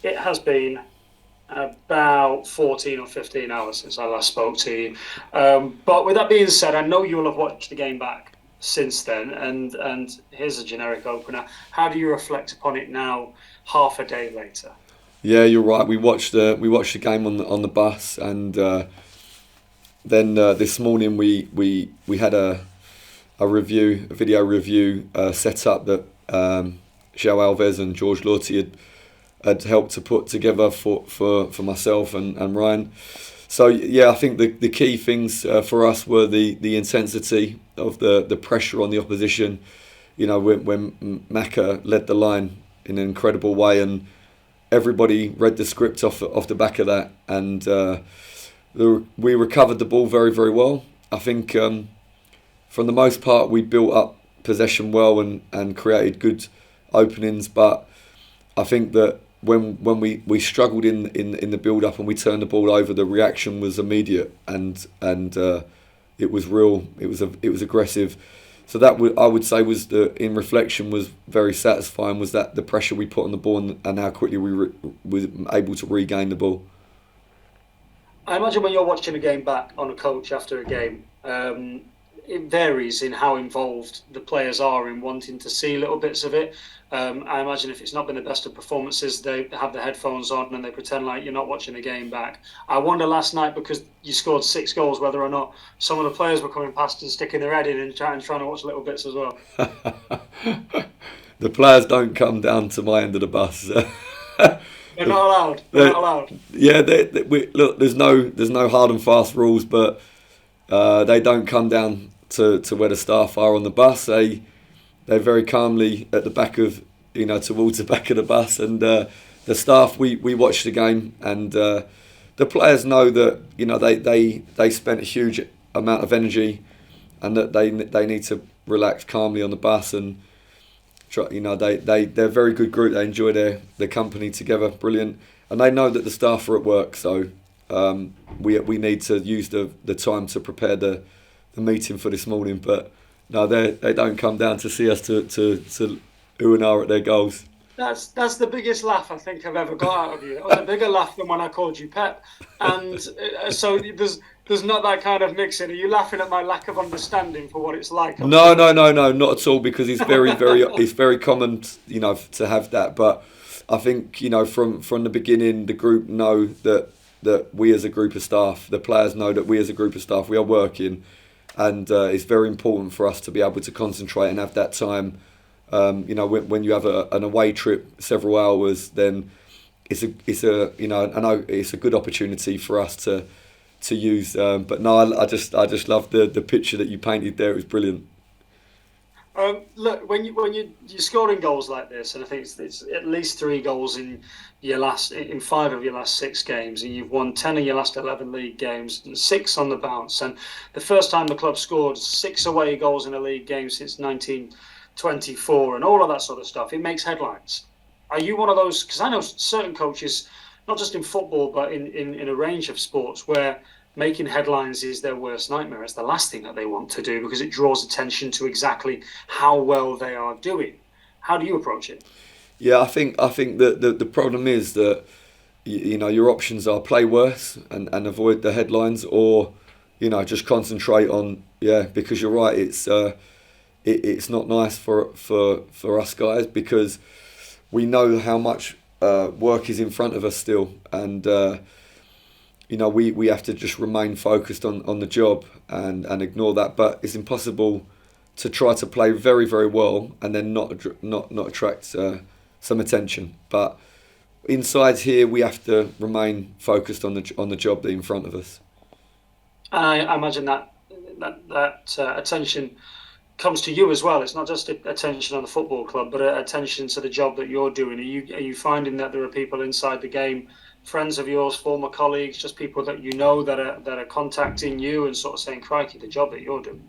It has been about 14 or 15 hours since I last spoke to you. But with that being said, I know you'll have watched the game back since then. And here's a generic opener. How do you reflect upon it now, half a day later? Yeah, you're right. We watched the game on the bus, and then this morning we had a video review set up that João Alves and George Lorty had helped to put together for myself and Ryan. So yeah, I think the key things for us were the intensity of the pressure on the opposition. You know, when Maka led the line in an incredible way, and everybody read the script off the back of that, and we recovered the ball very very well. I think from the most part we built up possession well and created good openings, but I think that when we struggled in the build up and we turned the ball over, the reaction was immediate, and it was real. It was aggressive. So I would say was in reflection was very satisfying. Was that the pressure we put on the ball, and how quickly was able to regain the ball. I imagine when you're watching a game back on a coach after a game, it varies in how involved the players are in wanting to see little bits of it. I imagine if it's not been the best of performances, they have the headphones on and they pretend like you're not watching the game back. I wonder last night, because you scored 6 goals, whether or not some of the players were coming past and sticking their head in and trying to watch little bits as well. The players don't come down to my end of the bus. They're not allowed. They're not They- allowed. yeah, look. There's no hard and fast rules, but they don't come down to where the staff are on the bus. They're very calmly at the back of towards the back of the bus, and the staff we watch the game, and the players know that they spent a huge amount of energy, and that they need to relax calmly on the bus, and they're a very good group. They enjoy their company together, brilliant, and they know that the staff are at work. So we need to use the time to prepare the meeting for this morning. But no, they don't come down to see us to ooh and ah at their goals. That's the biggest laugh I think I've ever got out of you. That was a bigger laugh than when I called you Pep. And so there's not that kind of mixing. Are you laughing at my lack of understanding for what it's like on the No, no, pitch? no, no, not at all. Because it's very common, to have that. But I think from the beginning, the group know that we as a group of staff, the players know that we as a group of staff, we are working, and it's very important for us to be able to concentrate and have that time. When you have an away trip several hours, then I know it's a good opportunity for us to use. But no, I just love the picture that you painted there. It was brilliant. Look, when you're scoring goals like this, and I think it's at least 3 goals in 5 of your last 6 games, and you've won 10 of your last 11 league games, and 6 on the bounce, and the first time the club scored 6 away goals in a league game since 1924, and all of that sort of stuff. It makes headlines. Are you one of those? Because I know certain coaches, not just in football, but in a range of sports, where making headlines is their worst nightmare. It's the last thing that they want to do because it draws attention to exactly how well they are doing. How do you approach it? Yeah, I think that the problem is that your options are play worse and avoid the headlines, or just concentrate on, yeah, because you're right. It's not nice for us guys, because we know how much work is in front of us still, and we have to just remain focused on the job and ignore that. But it's impossible to try to play very very well and then not attract some attention. But inside here, we have to remain focused on the job that in front of us. I imagine that attention comes to you as well. It's not just attention on the football club, but attention to the job that you're doing. Are you finding that there are people inside the game, friends of yours, former colleagues, just people that you know that are contacting you and sort of saying, "Crikey, the job that you're doing."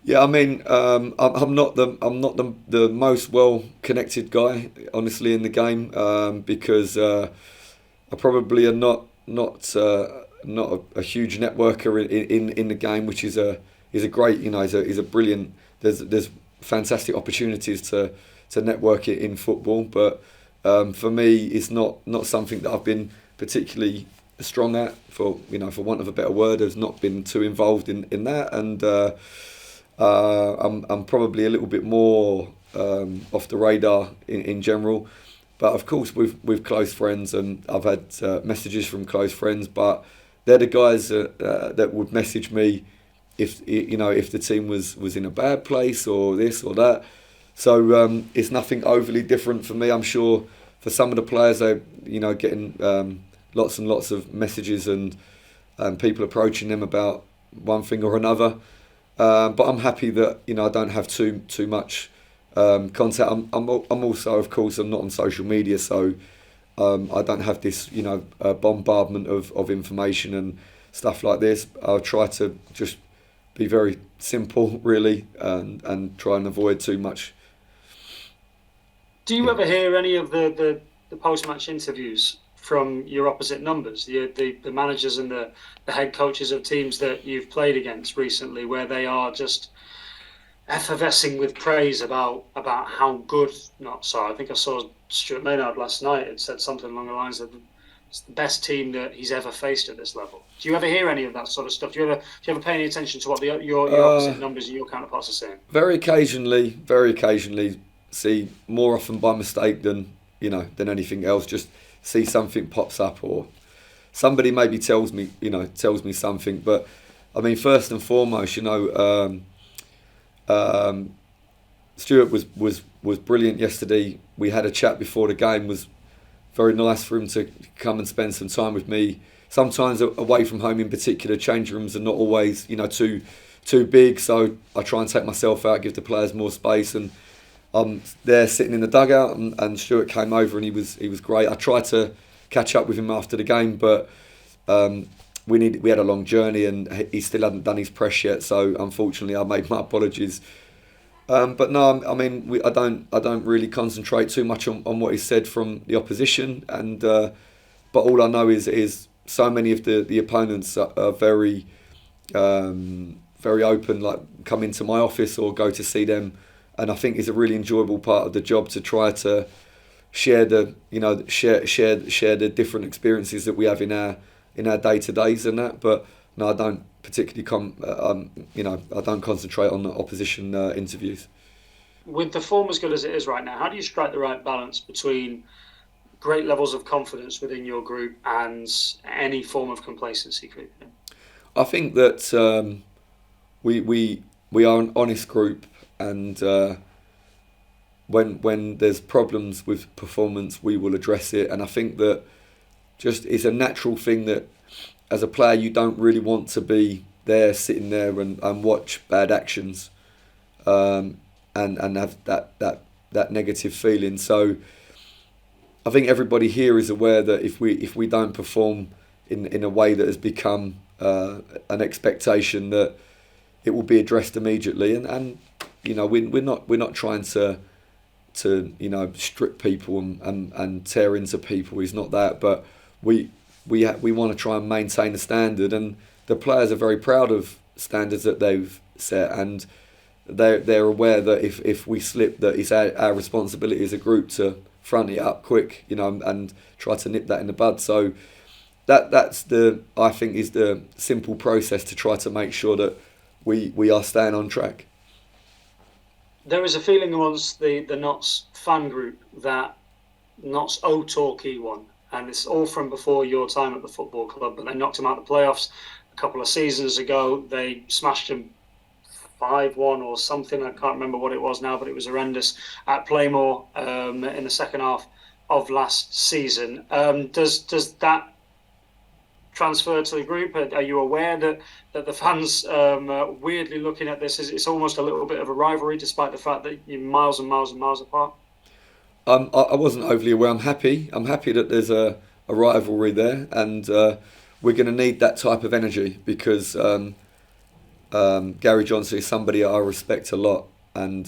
Yeah, I mean, I'm not the most well connected guy, honestly, in the game, because I probably am not a huge networker in the game, which is a great, is a brilliant. There's fantastic opportunities to network it in football, but for me, is not something that I've been particularly strong at. For want of a better word, has not been too involved in that, and I'm probably a little bit more off the radar in general. But of course, with close friends, and I've had messages from close friends, but they're the guys that would message me if the team was in a bad place or this or that. So it's nothing overly different for me. I'm sure for some of the players, they're getting lots and lots of messages and people approaching them about one thing or another. But I'm happy that I don't have too much contact. I'm also, of course, I'm not on social media, so I don't have this bombardment of information and stuff like this. I'll try to just be very simple, really, and try and avoid too much. Do you ever hear any of the post-match interviews from your opposite numbers, the managers and the head coaches of teams that you've played against recently, where they are just effervescing with praise about how good? Not so. I think I saw Stuart Maynard last night had said something along the lines of it's the best team that he's ever faced at this level. Do you ever hear any of that sort of stuff? Do you ever pay any attention to what your opposite numbers and your counterparts are saying? Very occasionally, see more often by mistake than anything else. Just see something pops up or somebody maybe tells me something. But I mean, first and foremost, Stuart was brilliant yesterday. We had a chat before the game. Was very nice for him to come and spend some time with me. Sometimes away from home, in particular, change rooms are not always too big, so I try and take myself out, give the players more space, and I'm there sitting in the dugout, and Stuart came over and he was great. I tried to catch up with him after the game, but we had a long journey and he still hadn't done his press yet, so unfortunately I made my apologies. But no, I mean, I don't really concentrate too much on what he said from the opposition, and but all I know is so many of the opponents are very very open, like come into my office or go to see them, and I think it's a really enjoyable part of the job to try to share share the different experiences that we have in our day-to-days and that. But no, I don't particularly I don't concentrate on the opposition interviews. With the form as good as it is right now, how do you strike the right balance between great levels of confidence within your group and any form of complacency creeping in? I think that we are an honest group, and when there's problems with performance, we will address it. And I think that just it's a natural thing that as a player you don't really want to be there sitting there and watch bad actions and have that negative feeling. So I think everybody here is aware that if we don't perform in a way that has become an expectation, that it will be addressed immediately. And we're not trying to strip people and tear into people. It's not that, but we want to try and maintain a standard, and the players are very proud of standards that they've set, and they're aware that if we slip, that it's our responsibility as a group to front it up quick, and try to nip that in the bud. So that's I think is the simple process to try to make sure that we are staying on track. There is a feeling amongst the Notts fan group that Notts owe Torquay one, and it's all from before your time at the football club. But they knocked him out of the playoffs a couple of seasons ago. They smashed him 5-1 or something. I can't remember what it was now, but it was horrendous at Playmore in the second half of last season. Does that transfer to the group? Are you aware that the fans weirdly looking at this? It's almost a little bit of a rivalry, despite the fact that you're miles and miles and miles apart? I wasn't overly aware. I'm happy that there's a rivalry there, and we're going to need that type of energy because Gary Johnson is somebody I respect a lot, and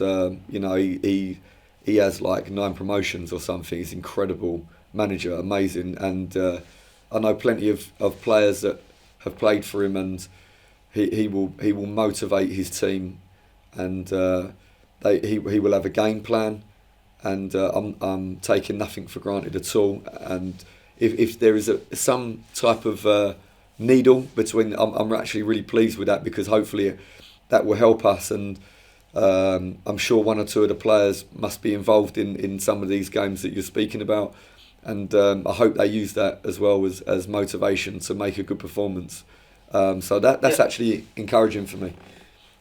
he has like 9 promotions or something. He's an incredible manager, amazing, and I know plenty of players that have played for him, and he will motivate his team, and he will have a game plan, and I'm taking nothing for granted at all. And if there is some type of needle between, I'm actually really pleased with that, because hopefully that will help us. And I'm sure one or two of the players must be involved in some of these games that you're speaking about, and I hope they use that as well as motivation to make a good performance. So that's actually encouraging for me.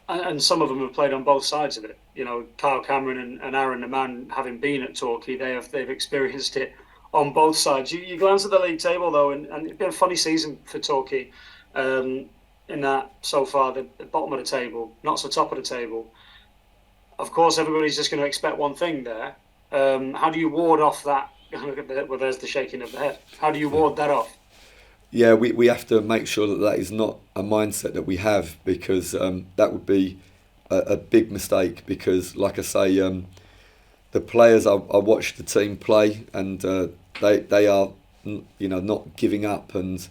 And some of them have played on both sides of it. You know, Kyle Cameron and Aaron, the man, having been at Torquay, they've experienced it on both sides. You glance at the league table though, and it's been a funny season for Torquay. In that so far the bottom of the table, not so top of the table. Of course, everybody's just going to expect one thing there. How do you ward off that? Well, there's the shaking of the head. How do you ward that off? Yeah, we have to make sure that is not a mindset that we have, because that would be a big mistake. Because, like I say, the players, I watch the team play, and they are, not giving up, and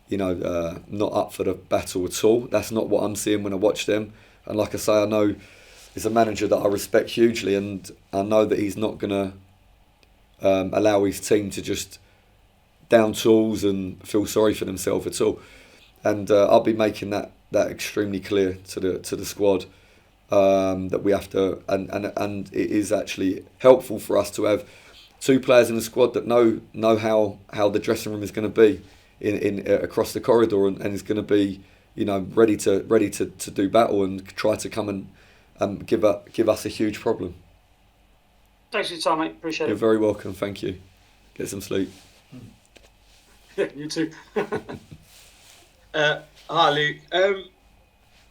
not up for the battle at all. That's not what I'm seeing when I watch them. And like I say, I know he's a manager that I respect hugely, and I know that he's not going to allow his team to just down tools and feel sorry for themselves at all. And I'll be making that extremely clear to the squad, that we have to, and it is actually helpful for us to have two players in the squad that know how the dressing room is going to be in across the corridor, and is going to be ready to do battle and try to come and give us a huge problem. Thanks for your time, mate. Appreciate it. You're very welcome. Thank you. Get some sleep. Yeah, you too. Hi, Luke.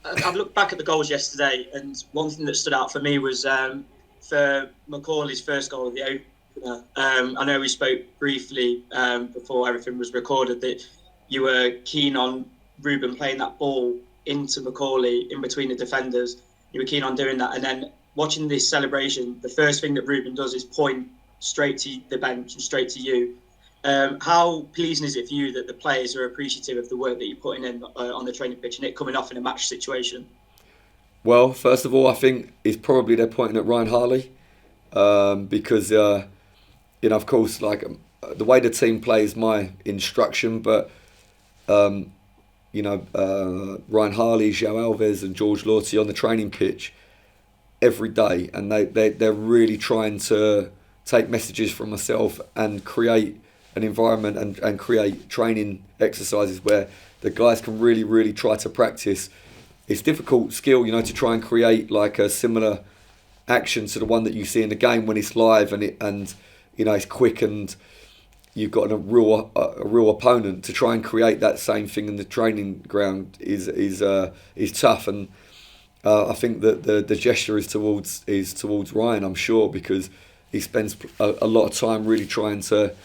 I've looked back at the goals yesterday, and one thing that stood out for me was for Macaulay's first goal of the opener. I know we spoke briefly before everything was recorded that you were keen on Ruben playing that ball into Macaulay in between the defenders. You were keen on doing that, and then watching this celebration, the first thing that Ruben does is point straight to the bench and straight to you. How pleasing is it for you that the players are appreciative of the work that you're putting in on the training pitch and it coming off in a match situation? Well, first of all, I think it's probably they're pointing at Ryan Harley, because of course, like the way the team plays my instruction, but Ryan Harley, João Alves, and George Lorty on the training pitch every day, and they're really trying to take messages from myself and create an environment and create training exercises where the guys can really, really try to practice. It's difficult skill, to try and create like a similar action to the one that you see in the game when it's live and it's quick and you've got a real opponent. To try and create that same thing in the training ground is tough, and I think that the gesture is towards Ryan, I'm sure, because he spends a lot of time really trying to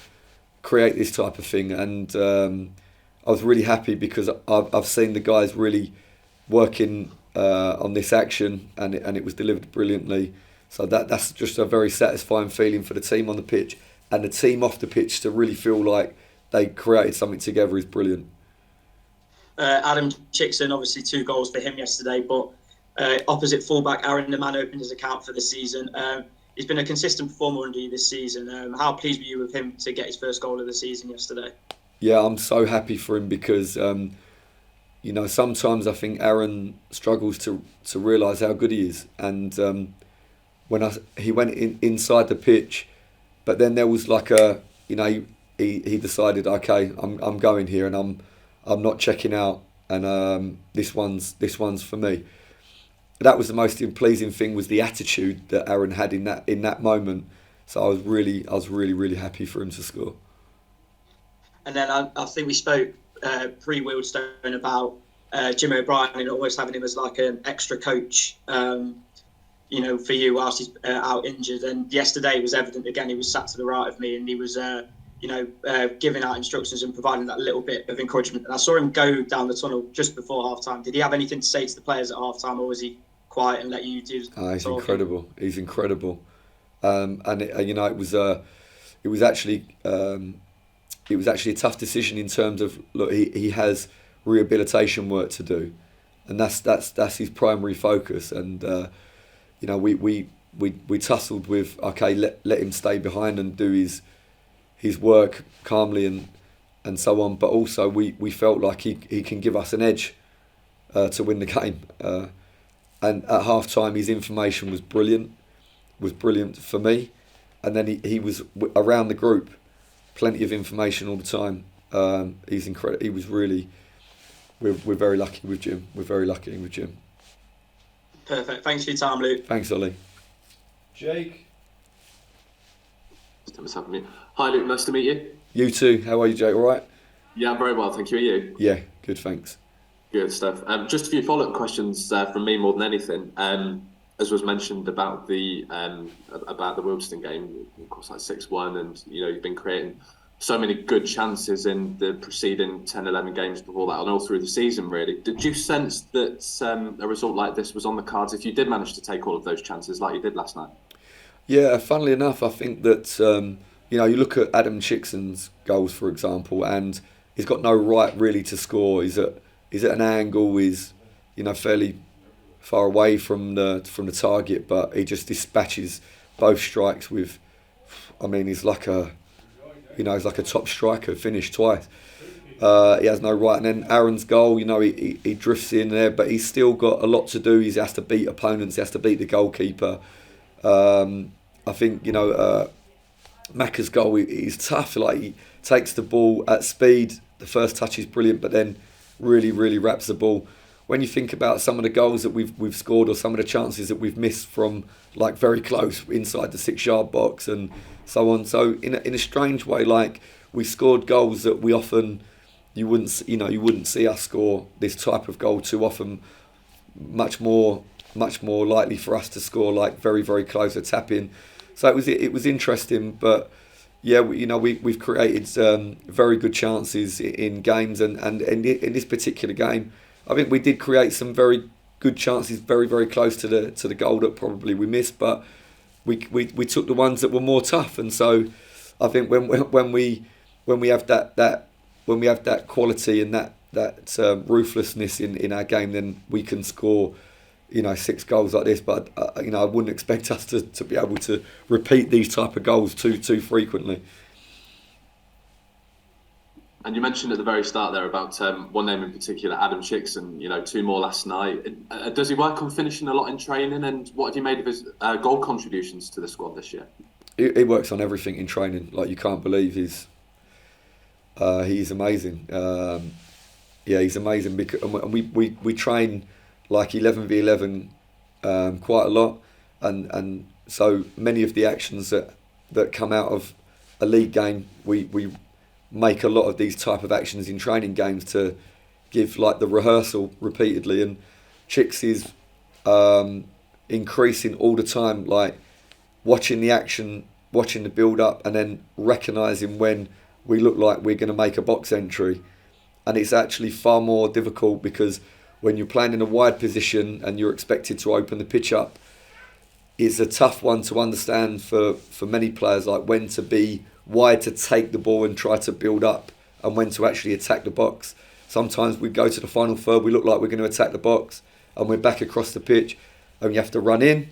create this type of thing, and I was really happy because I've seen the guys really working on this action, and it was delivered brilliantly. So that's just a very satisfying feeling for the team on the pitch, and the team off the pitch to really feel like they created something together is brilliant. Adam Chickson, obviously 2 goals for him yesterday, but opposite fullback Aaron, the man, opened his account for the season. He's been a consistent performer under you this season. How pleased were you with him to get his first goal of the season yesterday? Yeah, I'm so happy for him because, sometimes I think Aaron struggles to realise how good he is. And when he went inside the pitch, but then there was like he decided, okay, I'm going here and I'm not checking out, and this one's for me. That was the most pleasing thing, was the attitude that Aaron had in that moment. So I was really happy for him to score. And then I think we spoke pre-Wheelstone about Jim O'Brien and always having him as like an extra coach, for you whilst he's out injured. And yesterday it was evident again. He was sat to the right of me, and he was giving out instructions and providing that little bit of encouragement. And I saw him go down the tunnel just before half-time. Did he have anything to say to the players at half-time, or was he quiet and let you do? He's incredible. He's incredible, it was actually a tough decision in terms of, look, he has rehabilitation work to do, and that's his primary focus. And we we tussled with, okay, let him stay behind and do his work calmly and so on. But also we felt like he can give us an edge to win the game. And at half time, his information was brilliant for me. And then he was around the group, plenty of information all the time. He's incredible. He was really. We're very lucky with Jim. We're very lucky with Jim. Perfect. Thanks for your time, Luke. Thanks, Ollie. Jake. Hi, Luke. Nice to meet you. You too. How are you, Jake? All right? Yeah, I'm very well, thank you. Are you? Yeah, good. Thanks. Good stuff. Just a few follow-up questions from me more than anything. As was mentioned about the Wiltshire game, of course, like 6-1, and you've been creating so many good chances in the preceding 10, 11 games before that, and all through the season, really. Did you sense that a result like this was on the cards if you did manage to take all of those chances like you did last night? Yeah, funnily enough, I think that, you look at Adam Chickson's goals, for example, and he's got no right really to score. He's at an angle, he's, fairly far away from the target, but he just dispatches both strikes with, he's like a top striker, finished twice. He has no right. And then Aaron's goal, he drifts in there, but he's still got a lot to do. He has to beat opponents, he has to beat the goalkeeper. I think, Macca's goal is tough. Like, he takes the ball at speed. The first touch is brilliant, but then really, really wraps the ball. When you think about some of the goals that we've scored, or some of the chances that we've missed from like very close inside the 6-yard box and so on. So in a strange way, like, we scored goals that we often you wouldn't see us score this type of goal too often. Much more likely for us to score like very, very close a tap in. So it was interesting, but yeah, we've created very good chances in games, and in this particular game, I think we did create some very good chances, very, very close to the goal that probably we missed, but we took the ones that were more tough. And so I think when we have that quality and that ruthlessness in our game, then we can score 6 goals like this. But I wouldn't expect us to be able to repeat these type of goals too frequently. And you mentioned at the very start there about one name in particular, Adam Chickson. 2 more last night. Does he work on finishing a lot in training? And what have you made of his goal contributions to the squad this year? He works on everything in training. Like, you can't believe he's amazing. He's amazing because we train like 11v11 quite a lot, and so many of the actions that come out of a league game, we make a lot of these type of actions in training games to give like the rehearsal repeatedly. And Chicks is increasing all the time, like watching the action, watching the build up, and then recognising when we look like we're going to make a box entry. And it's actually far more difficult, because when you're playing in a wide position and you're expected to open the pitch up, it's a tough one to understand for many players, like when to be wide to take the ball and try to build up, and when to actually attack the box. Sometimes we go to the final third, we look like we're going to attack the box, and we're back across the pitch, and you have to run in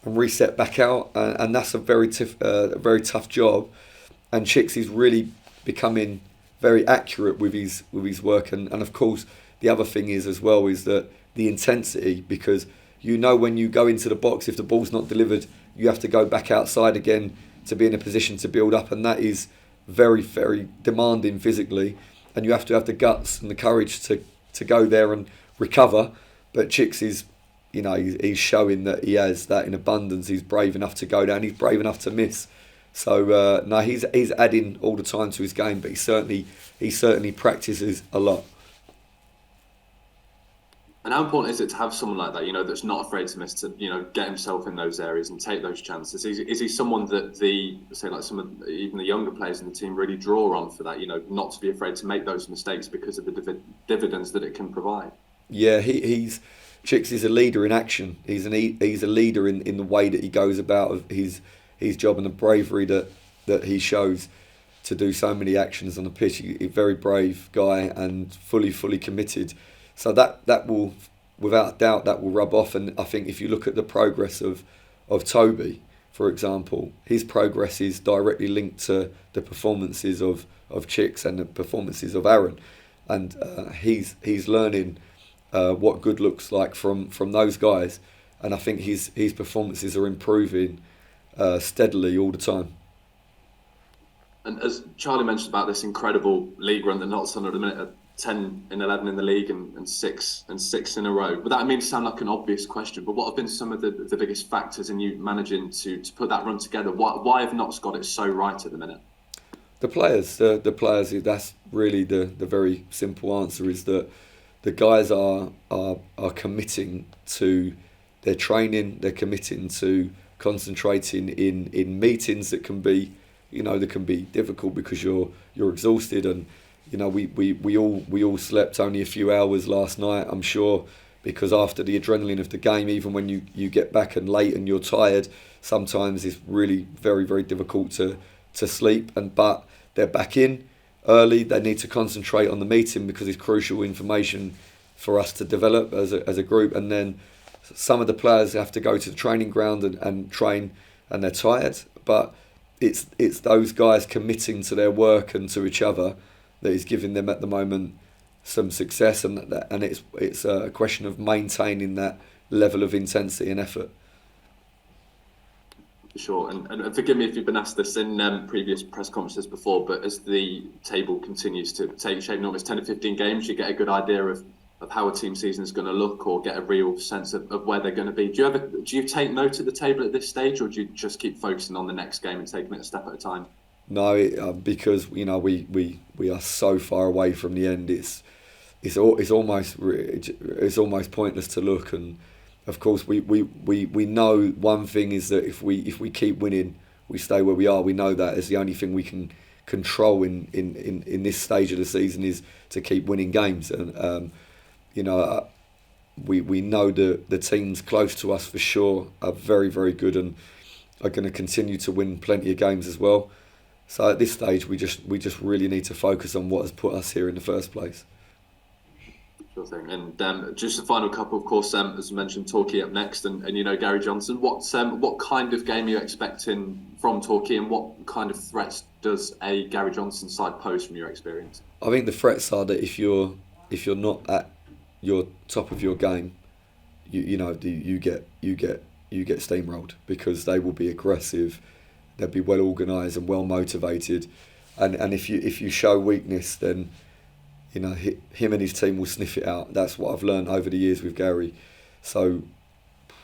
and reset back out, and that's a very tough job. And Chicks is really becoming very accurate with his work, and of course the other thing is as well is that the intensity, because when you go into the box, if the ball's not delivered, you have to go back outside again to be in a position to build up, and that is very, very demanding physically, and you have to have the guts and the courage to go there and recover. But Chicks is, he's showing that he has that in abundance. He's brave enough to go down, he's brave enough to miss. So he's adding all the time to his game, but he certainly practices a lot. And how important is it to have someone like that, that's not afraid to miss, to, get himself in those areas and take those chances? Is he someone that some of even the younger players in the team really draw on for that, not to be afraid to make those mistakes because of the dividends that it can provide? Yeah, Chicks is a leader in action. He's a leader in the way that he goes about his job, and the bravery that he shows to do so many actions on the pitch. He's a very brave guy and fully committed. So that will, without doubt, that will rub off. And I think if you look at the progress of of Toby, for example, his progress is directly linked to the performances of Chicks and the performances of Aaron, and he's learning what good looks like from those guys, and I think his performances are improving steadily all the time. And as Charlie mentioned about this incredible league run, the Notts on at the minute are 10 and 11 in the league and six in a row. But that means sound like an obvious question, but what have been some of the biggest factors in you managing to put that run together? Why have Notts got it so right at the minute? The players, that's really the very simple answer, is that the guys are committing to their training, they're committing to concentrating in meetings that can be difficult because you're exhausted, and we all slept only a few hours last night, I'm sure, because after the adrenaline of the game, even when you get back and late and you're tired, sometimes it's really very, very difficult to sleep, but they're back in early. They need to concentrate on the meeting because it's crucial information for us to develop as a group, and then some of the players have to go to the training ground and train, and they're tired, but it's those guys committing to their work and to each other that is giving them at the moment some success, and it's a question of maintaining that level of intensity and effort. Sure, and forgive me if you've been asked this in previous press conferences before, but as the table continues to take shape, now it's 10 to 15 games, you get a good idea of how a team season is going to look, or get a real sense of where they're going to be. Do you take note of the table at this stage, or do you just keep focusing on the next game and taking it a step at a time? No, because we are so far away from the end. It's almost pointless to look, and of course we know one thing is that if we keep winning, we stay where we are. We know that is the only thing we can control in this stage of the season, is to keep winning games, and we know the teams close to us for sure are very, very good and are going to continue to win plenty of games as well. So at this stage, we just really need to focus on what has put us here in the first place. Sure thing. And just a final couple, of course, as mentioned, Torquay up next, and Gary Johnson. What kind of game are you expecting from Torquay, and what kind of threats does a Gary Johnson side pose from your experience? I think the threats are that if you're not at your top of your game, you get steamrolled, because they will be aggressive, they'll be well organised and well motivated, and if you show weakness, then him and his team will sniff it out. That's what I've learned over the years with Gary. So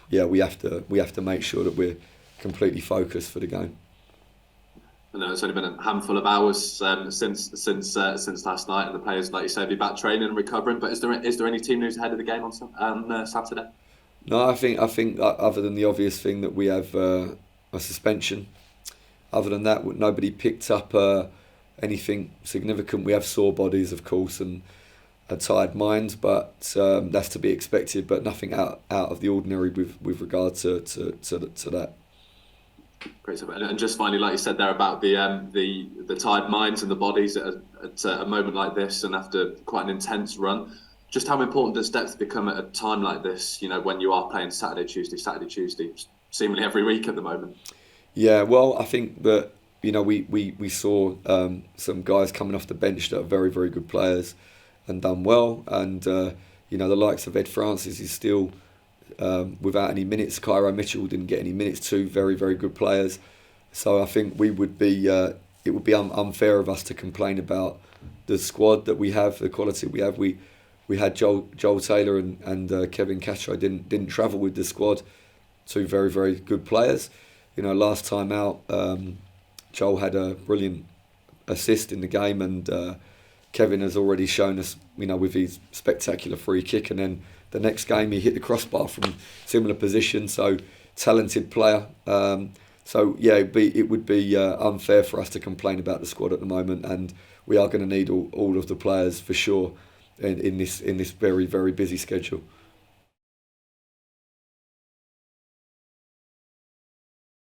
yeah, we have to make sure that we're completely focused for the game. I know it's only been a handful of hours since last night, and the players, like you said, be back training and recovering. But is there any team news ahead of the game on Saturday? No, I think other than the obvious thing that we have a suspension. Other than that, nobody picked up anything significant. We have sore bodies, of course, and tired minds, but that's to be expected. But nothing out of the ordinary with regard to that. Great stuff. And just finally, like you said there about the tired minds and the bodies at a moment like this, and after quite an intense run, just how important does depth become at a time like this? When you are playing Saturday, Tuesday, seemingly every week at the moment. Yeah, well, I think that we saw some guys coming off the bench that are very, very good players and done well, and the likes of Ed Francis is still without any minutes. Cairo Mitchell didn't get any minutes. Two very, very good players. So I think it would be unfair of us to complain about the squad that we have, the quality we have. We had Joel Taylor and Kevin Castro didn't travel with the squad. Two very, very good players. Last time out, Joel had a brilliant assist in the game, and Kevin has already shown us, with his spectacular free kick, and then the next game he hit the crossbar from similar position. So talented player. So yeah, it would be unfair for us to complain about the squad at the moment, and we are going to need all of the players for sure in this very, very busy schedule.